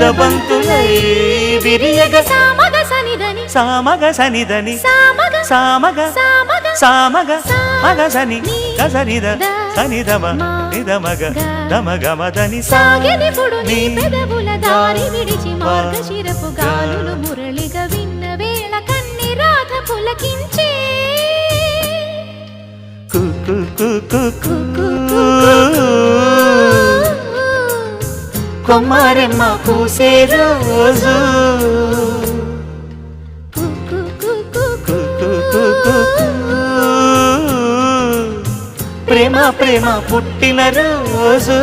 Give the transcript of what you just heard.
ముద్దబంతులై విరియగ సామగ సనిదని సామగ సనిదని సామగ సామగ సామగ సామగ మగ సని గసనిద సనిదమ నిదమగ దమగమదని సాగెనిపుడు నీ పెదవుల దారి విడిచి మార్గశిరపు గాలులు మురళిగా విన్న వేళ కన్ని రాధ పులకించే కొమ్మారెమ్మ పూసే రోజు ప్రేమ ప్రేమ పుట్టిన రోజు